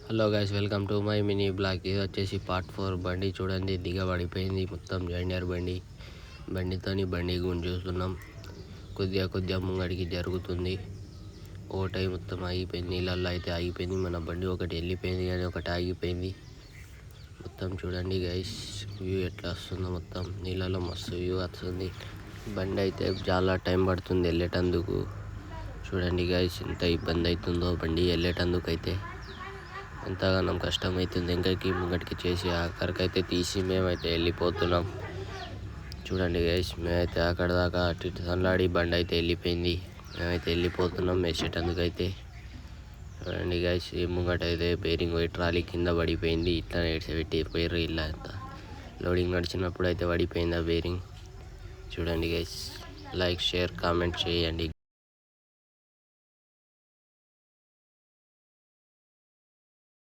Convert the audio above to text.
Hello guys, welcome to my mini blog. ఇది వచ్చేసి part 4. బండి చూడండి దిగబడిపోయింది మొత్తం. జాయిండర్ బండితోని బండి గుంజుస్తున్నాం. కొద్దిగా ముంగడికి జరుగుతుంది. ఓటై మొత్తం ఆగిపోయింది, నీళ్ళల్లో అయితే ఆగిపోయింది. మన బండి ఒకటి వెళ్ళిపోయింది కానీ ఒకటి ఆగిపోయింది. మొత్తం చూడండి గైస్, వ్యూ ఎట్లా వస్తుందో. మొత్తం నీళ్ళలో మస్తు వ్యూ వస్తుంది. బండి అయితే చాలా టైం పడుతుంది వెళ్ళేటందుకు. చూడండి గైస్, ఎంత ఇబ్బంది అవుతుందో బండి వెళ్ళేటందుకు. అయితే ఎంతగానో కష్టమవుతుంది. వెనకకి ముంగటికి చేసి ఆఖరికైతే తీసి మేమైతే వెళ్ళిపోతున్నాం. చూడండి గైస్, మేమైతే అక్కడ దాకా అటు ఇటు తనలాడి బండి అయితే వెళ్ళిపోయింది. మేమైతే వెళ్ళిపోతున్నాం వేసేటందుకైతే. చూడండి గైస్, ఈ ముంగట అయితే బేరింగ్ పోయి ట్రాలీ కింద పడిపోయింది. ఇట్లా పెట్టి పోయారు. ఇలా అంతా లోడింగ్ నడిచినప్పుడు అయితే పడిపోయింది ఆ బేరింగ్. చూడండి గైస్, లైక్ షేర్ కామెంట్ చేయండి.